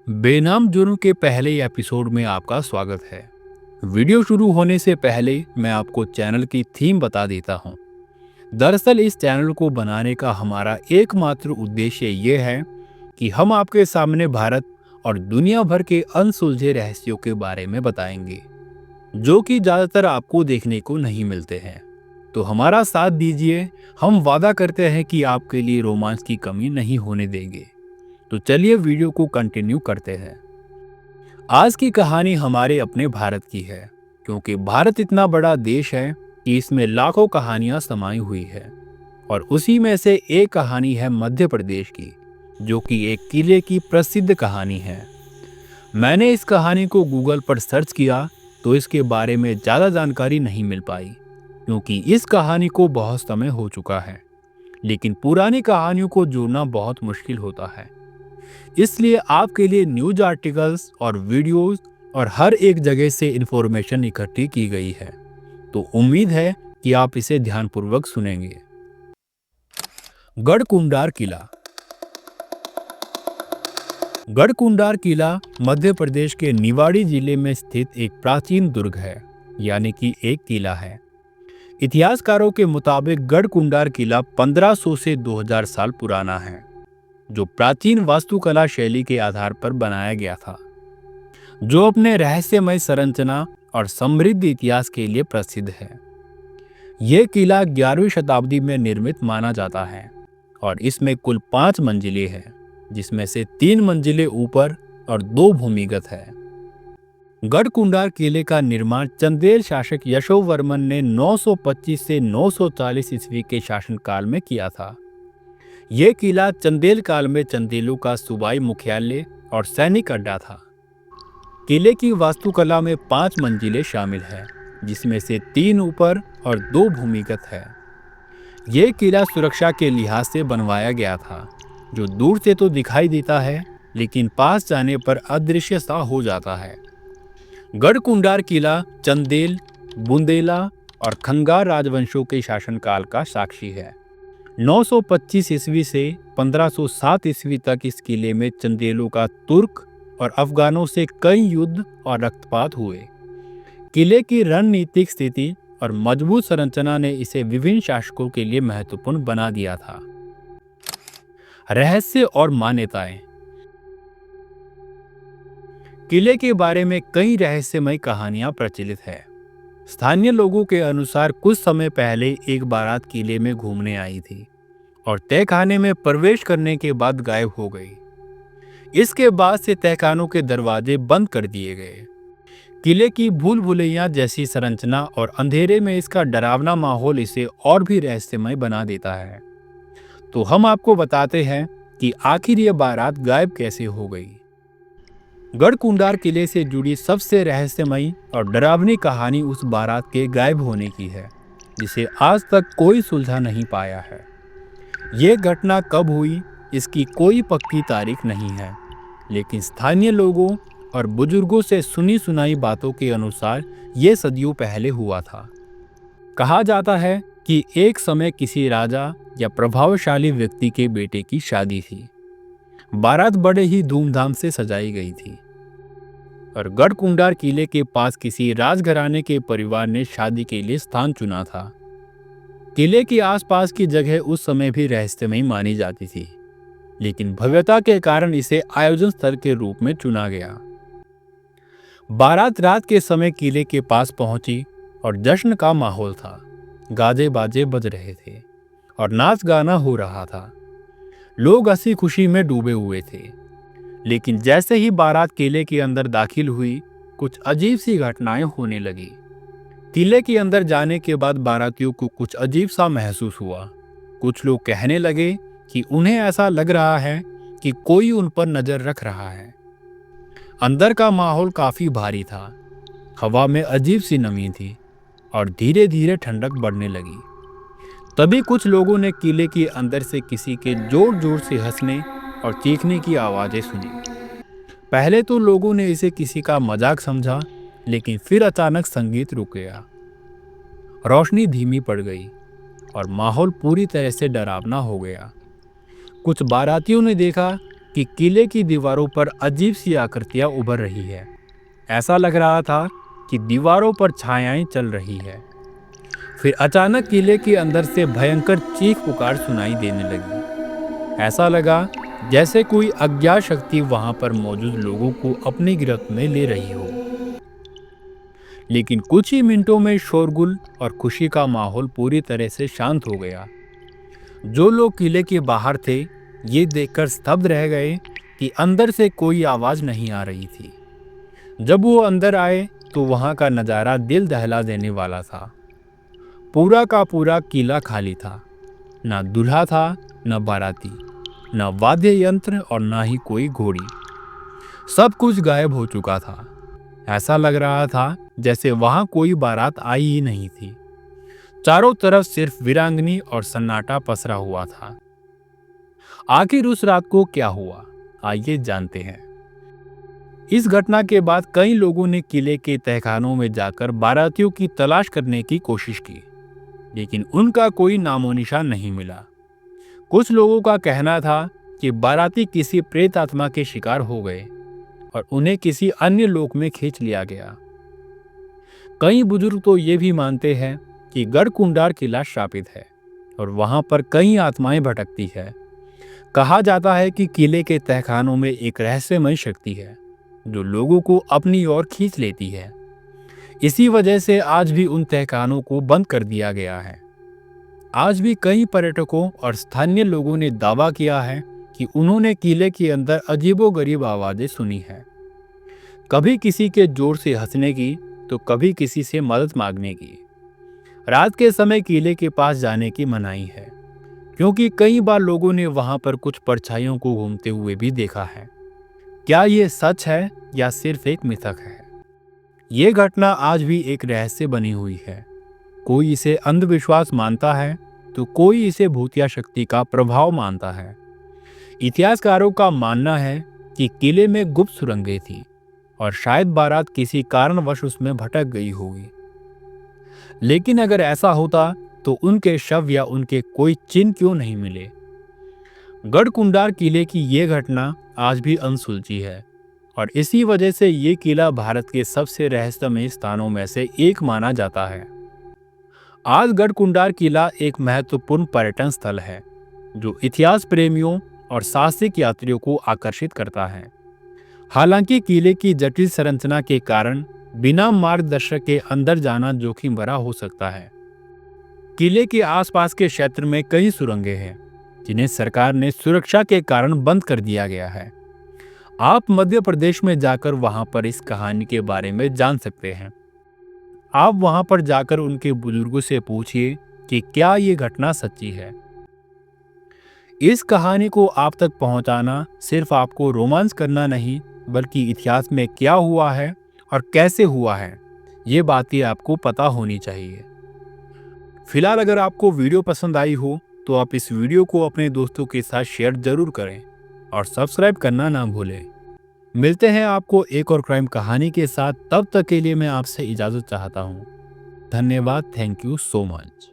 बेनाम जुर्म के पहले एपिसोड में आपका स्वागत है। वीडियो शुरू होने से पहले मैं आपको चैनल की थीम बता देता हूँ। दरअसल इस चैनल को बनाने का हमारा एकमात्र उद्देश्य ये है कि हम आपके सामने भारत और दुनिया भर के अनसुलझे रहस्यों के बारे में बताएंगे, जो कि ज़्यादातर आपको देखने को नहीं मिलते हैं। तो हमारा साथ दीजिए, हम वादा करते हैं कि आपके लिए रोमांच की कमी नहीं होने देंगे। तो चलिए वीडियो को कंटिन्यू करते हैं। आज की कहानी हमारे अपने भारत की है, क्योंकि भारत इतना बड़ा देश है कि इसमें लाखों कहानियां समाई हुई है। और उसी में से एक कहानी है मध्य प्रदेश की, जो कि एक किले की प्रसिद्ध कहानी है। मैंने इस कहानी को गूगल पर सर्च किया तो इसके बारे में ज़्यादा जानकारी नहीं मिल पाई, क्योंकि इस कहानी को बहुत समय हो चुका है। लेकिन पुरानी कहानियों को जोड़ना बहुत मुश्किल होता है, इसलिए आपके लिए न्यूज आर्टिकल्स और वीडियोस और हर एक जगह से इंफॉर्मेशन इकट्ठी की गई है। तो उम्मीद है कि आप इसे ध्यानपूर्वक सुनेंगे। गढ़कुंडार किला। गढ़कुंडार किला मध्य प्रदेश के निवाड़ी जिले में स्थित एक प्राचीन दुर्ग है, यानी कि एक किला है। इतिहासकारों के मुताबिक गढ़कुंडार किला 1500 से 2000 साल पुराना है, जो प्राचीन वास्तुकला शैली के आधार पर बनाया गया था, जो अपने रहस्यमय संरचना और समृद्ध इतिहास के लिए प्रसिद्ध है। यह किला 11वीं शताब्दी में निर्मित माना जाता है और इसमें कुल 5 मंजिलें हैं, जिसमें से 3 मंजिलें ऊपर और 2 भूमिगत है। गढ़कुंडार किले का निर्माण चंदेल शासक यशोवर्मन ने 925 से 940 ईस्वी के शासनकाल में किया था। यह किला चंदेल काल में चंदेलों का सूबाई मुख्यालय और सैनिक अड्डा था। किले की वास्तुकला में 5 मंजिलें शामिल हैं, जिसमें से 3 ऊपर और 2 भूमिगत है। यह किला सुरक्षा के लिहाज से बनवाया गया था, जो दूर से तो दिखाई देता है, लेकिन पास जाने पर अदृश्य सा हो जाता है। गढ़कुंडार किला चंदेल, बुंदेला और खंगार राजवंशों के शासनकाल का साक्षी है। 925 ईस्वी से 1507 ईस्वी तक इस किले में चंदेलों का तुर्क और अफगानों से कई युद्ध और रक्तपात हुए। किले की रणनीतिक स्थिति और मजबूत संरचना ने इसे विभिन्न शासकों के लिए महत्वपूर्ण बना दिया था। रहस्य और मान्यताएं। किले के बारे में कई रहस्यमय कहानियां प्रचलित है। स्थानीय लोगों के अनुसार कुछ समय पहले एक बारात किले में घूमने आई थी और तहखाने में प्रवेश करने के बाद गायब हो गई। इसके बाद से तहखानों के दरवाजे बंद कर दिए गए। किले की भूल भुलैया जैसी संरचना और अंधेरे में इसका डरावना माहौल इसे और भी रहस्यमय बना देता है। तो हम आपको बताते हैं कि आखिर ये बारात गायब कैसे हो गई। गढ़कुंडार किले से जुड़ी सबसे रहस्यमयी और डरावनी कहानी उस बारात के गायब होने की है, जिसे आज तक कोई सुलझा नहीं पाया है। ये घटना कब हुई, इसकी कोई पक्की तारीख नहीं है, लेकिन स्थानीय लोगों और बुजुर्गों से सुनी सुनाई बातों के अनुसार ये सदियों पहले हुआ था। कहा जाता है कि एक समय किसी राजा या प्रभावशाली व्यक्ति के बेटे की शादी थी। बारात बड़े ही धूमधाम से सजाई गई थी और गढ़कुंडार किले के पास किसी राजघराने के परिवार ने शादी के लिए स्थान चुना था। किले के आसपास की जगह उस समय भी रहस्यमयी मानी जाती थी, लेकिन भव्यता के कारण इसे आयोजन स्थल के रूप में चुना गया। बारात रात के समय किले के पास पहुंची और जश्न का माहौल था। गाजे बाजे बज रहे थे और नाच गाना हो रहा था। लोग हंसी खुशी में डूबे हुए थे। लेकिन जैसे ही बारात किले के अंदर दाखिल हुई, कुछ अजीब सी घटनाएं होने लगी। किले के अंदर जाने के बाद बारातियों को कुछ अजीब सा महसूस हुआ। कुछ लोग कहने लगे कि उन्हें ऐसा लग रहा है कि कोई उन पर नजर रख रहा है। अंदर का माहौल काफी भारी था। हवा में अजीब सी नमी थी और धीरे धीरे ठंडक बढ़ने लगी। तभी कुछ लोगों ने किले के अंदर से किसी के जोर जोर से हंसने और चीखने की आवाजें सुनी। पहले तो लोगों ने इसे किसी का मजाक समझा, लेकिन फिर अचानक संगीत रुक गया, रोशनी धीमी पड़ गई और माहौल पूरी तरह से डरावना हो गया। कुछ बारातियों ने देखा कि किले की दीवारों पर अजीब सी आकृतियां उभर रही है। ऐसा लग रहा था कि दीवारों पर छायाएं चल रही है। फिर अचानक किले के अंदर से भयंकर चीख पुकार सुनाई देने लगी। ऐसा लगा जैसे कोई अज्ञात शक्ति वहां पर मौजूद लोगों को अपनी गिरफ्त में ले रही हो। लेकिन कुछ ही मिनटों में शोरगुल और खुशी का माहौल पूरी तरह से शांत हो गया। जो लोग किले के बाहर थे, ये देखकर स्तब्ध रह गए कि अंदर से कोई आवाज नहीं आ रही थी। जब वो अंदर आए तो वहां का नजारा दिल दहला देने वाला था। पूरा का पूरा किला खाली था। ना दूल्हा था, न बाराती, न वाद्य यंत्र और ना ही कोई घोड़ी। सब कुछ गायब हो चुका था। ऐसा लग रहा था जैसे वहां कोई बारात आई ही नहीं थी। चारों तरफ सिर्फ वीरांगनी और सन्नाटा पसरा हुआ था। आखिर उस रात को क्या हुआ, आइए जानते हैं। इस घटना के बाद कई लोगों ने किले के तहखानों में जाकर बारातियों की तलाश करने की कोशिश की, लेकिन उनका कोई नामो निशान नहीं मिला। कुछ लोगों का कहना था कि बाराती किसी प्रेत आत्मा के शिकार हो गए और उन्हें किसी अन्य लोक में खींच लिया गया। कई बुजुर्ग तो ये भी मानते हैं कि गढ़कुंडार किला श्रापित है और वहां पर कई आत्माएं भटकती है। कहा जाता है कि किले के तहखानों में एक रहस्यमय शक्ति है जो लोगों को अपनी ओर खींच लेती है। इसी वजह से आज भी उन तहखानों को बंद कर दिया गया है। आज भी कई पर्यटकों और स्थानीय लोगों ने दावा किया है कि उन्होंने किले के अंदर अजीबोगरीब आवाजें सुनी हैं। कभी किसी के जोर से हंसने की तो कभी किसी से मदद मांगने की। रात के समय किले के पास जाने की मनाही है, क्योंकि कई बार लोगों ने वहां पर कुछ परछाइयों को घूमते हुए भी देखा है। क्या ये सच है या सिर्फ एक मिथक है? ये घटना आज भी एक रहस्य बनी हुई है। कोई इसे अंधविश्वास मानता है तो कोई इसे भूतिया शक्ति का प्रभाव मानता है। इतिहासकारों का मानना है कि किले में गुप्त सुरंगें थी और शायद बारात किसी कारणवश उसमें भटक गई होगी। लेकिन अगर ऐसा होता तो उनके शव या उनके कोई चिन्ह क्यों नहीं मिले? गढ़कुंडार किले की ये घटना आज भी अनसुलझी है और इसी वजह से ये किला भारत के सबसे रहस्यमय स्थानों में से एक माना जाता है। आज गढ़कुंडार किला एक महत्वपूर्ण पर्यटन स्थल है जो इतिहास प्रेमियों और साहसिक यात्रियों को आकर्षित करता है। हालांकि किले की जटिल संरचना के कारण बिना मार्गदर्शक के अंदर जाना जोखिम भरा हो सकता है। किले के आसपास के क्षेत्र में कई सुरंगें हैं जिन्हें सरकार ने सुरक्षा के कारण बंद कर दिया गया है। आप मध्य प्रदेश में जाकर वहां पर इस कहानी के बारे में जान सकते हैं। आप वहां पर जाकर उनके बुजुर्गों से पूछिए कि क्या ये घटना सच्ची है। इस कहानी को आप तक पहुंचाना सिर्फ आपको रोमांच करना नहीं, बल्कि इतिहास में क्या हुआ है और कैसे हुआ है, ये बातें आपको पता होनी चाहिए। फिलहाल अगर आपको वीडियो पसंद आई हो तो आप इस वीडियो को अपने दोस्तों के साथ शेयर जरूर करें और सब्सक्राइब करना ना भूलें। मिलते हैं आपको एक और क्राइम कहानी के साथ। तब तक के लिए मैं आपसे इजाज़त चाहता हूँ। धन्यवाद। Thank you so much.